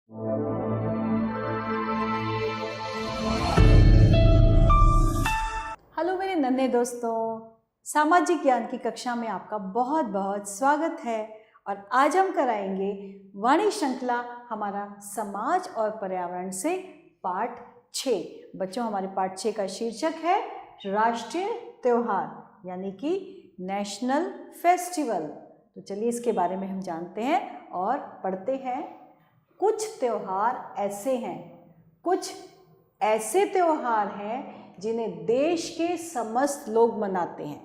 Hello मेरे नन्हे दोस्तों, सामाजिक ज्ञान की कक्षा में आपका बहुत बहुत स्वागत है। और आज हम कराएंगे वाणी श्रृंखला हमारा समाज और पर्यावरण से पाठ 6। बच्चों, हमारे पाठ 6 का शीर्षक है राष्ट्रीय त्योहार यानी कि नेशनल फेस्टिवल। तो चलिए इसके बारे में हम जानते हैं और पढ़ते हैं। कुछ त्योहार ऐसे हैं, कुछ ऐसे त्योहार हैं जिन्हें देश के समस्त लोग मनाते हैं।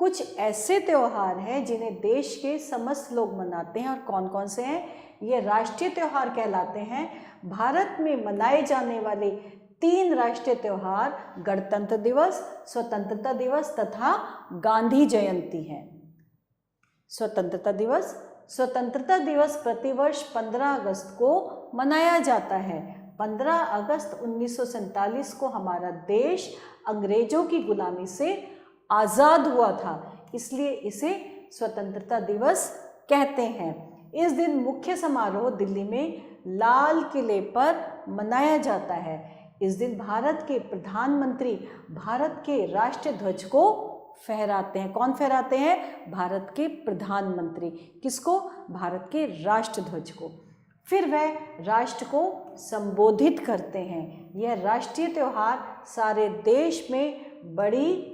कुछ ऐसे त्योहार हैं जिन्हें देश के समस्त लोग मनाते हैं। और कौन कौन से हैं? ये राष्ट्रीय त्योहार कहलाते हैं। भारत में मनाए जाने वाले 3 राष्ट्रीय त्योहार गणतंत्र दिवस, स्वतंत्रता दिवस तथा गांधी जयंती हैं। स्वतंत्रता दिवस प्रतिवर्ष 15 अगस्त को मनाया जाता है। 15 अगस्त 1947 को हमारा देश अंग्रेजों की गुलामी से आज़ाद हुआ था, इसलिए इसे स्वतंत्रता दिवस कहते हैं। इस दिन मुख्य समारोह दिल्ली में लाल किले पर मनाया जाता है। इस दिन भारत के प्रधानमंत्री भारत के राष्ट्रीय ध्वज को फहराते हैं। कौन फहराते हैं? भारत के प्रधानमंत्री। किसको? भारत के राष्ट्र ध्वज को। फिर वह राष्ट्र को संबोधित करते हैं। यह राष्ट्रीय त्योहार सारे देश में बड़ी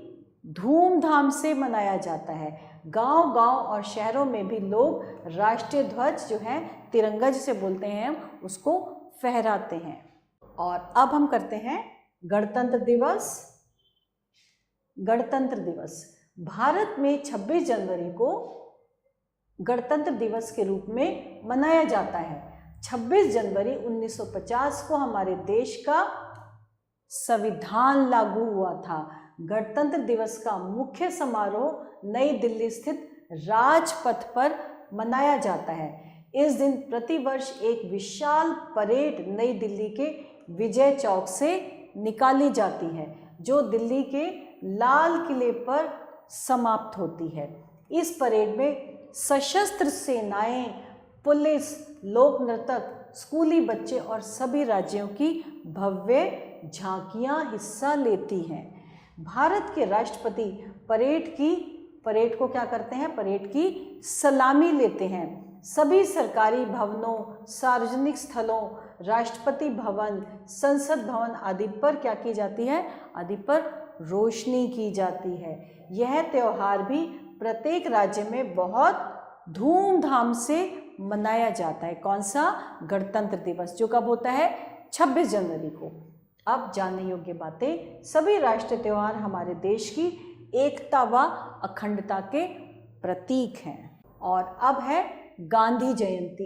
धूमधाम से मनाया जाता है। गांव-गांव और शहरों में भी लोग राष्ट्रीय ध्वज जो है, तिरंगा जिसे बोलते हैं हम, उसको फहराते हैं। और अब हम करते हैं गणतंत्र दिवस। गणतंत्र दिवस भारत में 26 जनवरी को गणतंत्र दिवस के रूप में मनाया जाता है। 26 जनवरी 1950 को हमारे देश का संविधान लागू हुआ था। गणतंत्र दिवस का मुख्य समारोह नई दिल्ली स्थित राजपथ पर मनाया जाता है। इस दिन प्रतिवर्ष एक विशाल परेड नई दिल्ली के विजय चौक से निकाली जाती है, जो दिल्ली के लाल किले पर समाप्त होती है। इस परेड में सशस्त्र सेनाएं, पुलिस, लोक नर्तक, स्कूली बच्चे और सभी राज्यों की भव्य झांकियां हिस्सा लेती हैं। भारत के राष्ट्रपति परेड को क्या करते हैं? परेड की सलामी लेते हैं। सभी सरकारी भवनों, सार्वजनिक स्थलों, राष्ट्रपति भवन, संसद भवन आदि पर क्या की जाती है? आदि पर रोशनी की जाती है। यह त्योहार भी प्रत्येक राज्य में बहुत धूमधाम से मनाया जाता है। कौन सा? गणतंत्र दिवस, जो कब होता है? 26 जनवरी को। अब जानने योग्य बातें। सभी राष्ट्रीय त्योहार हमारे देश की एकता व अखंडता के प्रतीक हैं। और अब है गांधी जयंती,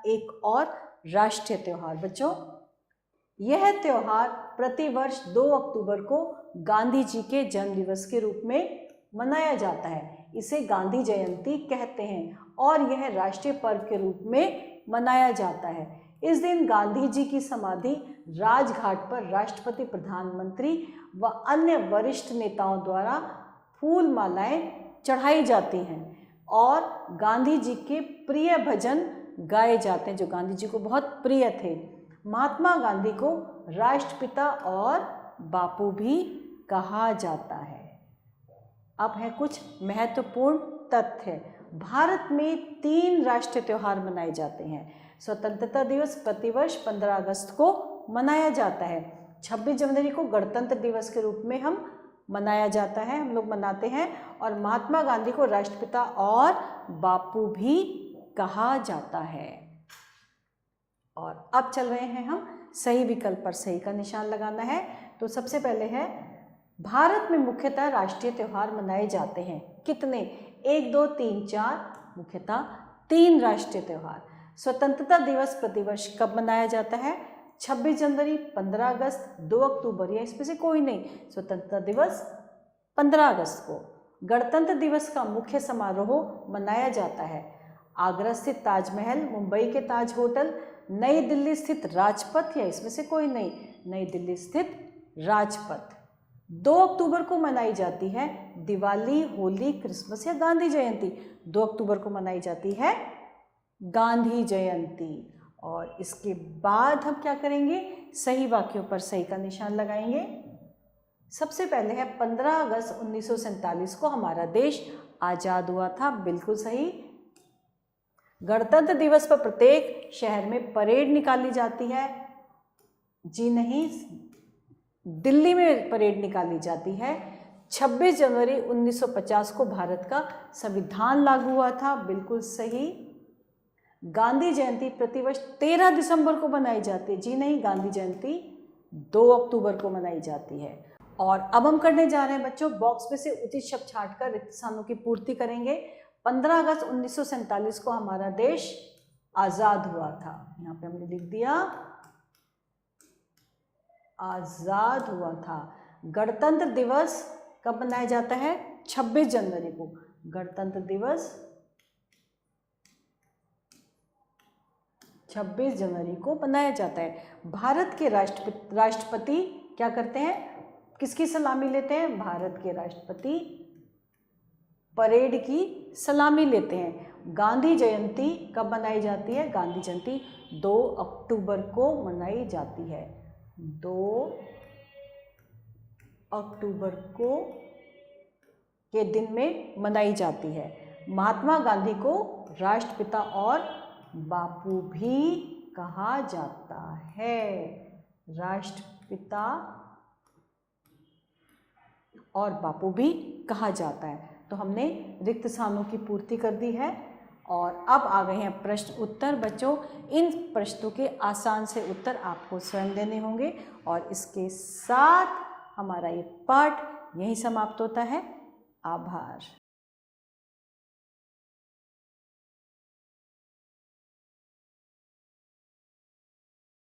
एक और राष्ट्रीय त्योहार। बच्चों, यह त्योहार प्रतिवर्ष 2 अक्टूबर को गांधी जी के जन्म दिवस के रूप में मनाया जाता है। इसे गांधी जयंती कहते हैं और यह राष्ट्रीय पर्व के रूप में मनाया जाता है। इस दिन गांधी जी की समाधि राजघाट पर राष्ट्रपति, प्रधानमंत्री व अन्य वरिष्ठ नेताओं द्वारा फूल मालाएं चढ़ाई जाती हैं और गांधी जी के प्रिय भजन गाए जाते हैं, जो गांधी जी को बहुत प्रिय थे। महात्मा गांधी को राष्ट्रपिता और बापू भी कहा जाता है। अब है कुछ महत्वपूर्ण तथ्य। भारत में 3 राष्ट्रीय त्योहार मनाए जाते हैं। स्वतंत्रता दिवस प्रतिवर्ष 15 अगस्त को मनाया जाता है। 26 जनवरी को गणतंत्र दिवस के रूप में हम मनाया जाता है, हम लोग मनाते हैं। और महात्मा गांधी को राष्ट्रपिता और बापू भी कहा जाता है। और अब चल रहे हैं हम सही विकल्प पर। सही का निशान लगाना है। तो सबसे पहले है, भारत में मुख्यतः राष्ट्रीय त्योहार मनाए जाते हैं। कितने? 1, 2, 3, 4, मुख्यतः 3 राष्ट्रीय त्योहार। स्वतंत्रता दिवस प्रतिवर्ष कब मनाया जाता है? 26 जनवरी, 15 अगस्त, 2 अक्टूबर, या इसमें से कोई नहीं। स्वतंत्रता दिवस 15 अगस्त को। गणतंत्र दिवस का मुख्य समारोह मनाया जाता है आगरा स्थित ताजमहल, मुंबई के ताज होटल, नई दिल्ली स्थित राजपथ, या इसमें से कोई नहीं। नई दिल्ली स्थित राजपथ। 2 अक्टूबर को मनाई जाती है दिवाली, होली, क्रिसमस या गांधी जयंती। 2 अक्टूबर को मनाई जाती है गांधी जयंती। और इसके बाद हम क्या करेंगे, सही वाक्यों पर सही का निशान लगाएंगे। सबसे पहले है 15 अगस्त 1947 को हमारा देश आज़ाद हुआ था, बिल्कुल सही। गणतंत्र दिवस पर प्रत्येक शहर में परेड निकाली जाती है, जी नहीं, दिल्ली में परेड निकाली जाती है। 26 जनवरी 1950 को भारत का संविधान लागू हुआ था, बिल्कुल सही। गांधी जयंती प्रतिवर्ष 13 दिसंबर को मनाई जाती है, जी नहीं, गांधी जयंती 2 अक्टूबर को मनाई जाती है। और अब हम करने जा रहे हैं बच्चों, बॉक्स में से उचित शब्द छांटकर रिक्त स्थानों की पूर्ति करेंगे। 15 अगस्त 1947 को हमारा देश आज़ाद हुआ था, यहाँ पे हमने लिख दिया आज़ाद हुआ था। गणतंत्र दिवस कब मनाया जाता है, 26 जनवरी को। गणतंत्र दिवस 26 जनवरी को मनाया जाता है। भारत के राष्ट्रपति क्या करते हैं, किसकी सलामी लेते हैं, भारत के राष्ट्रपति परेड की सलामी लेते हैं। गांधी जयंती कब मनाई जाती है, गांधी जयंती 2 अक्टूबर को मनाई जाती है, 2 अक्टूबर को के दिन में मनाई जाती है। महात्मा गांधी को राष्ट्रपिता और बापू भी कहा जाता है, राष्ट्रपिता और बापू भी कहा जाता है। तो हमने रिक्त स्थानों की पूर्ति कर दी है और अब आ गए हैं प्रश्न उत्तर। बच्चों, इन प्रश्नों के आसान से उत्तर आपको स्वयं देने होंगे और इसके साथ हमारा ये पाठ यहीं समाप्त होता है। आभार।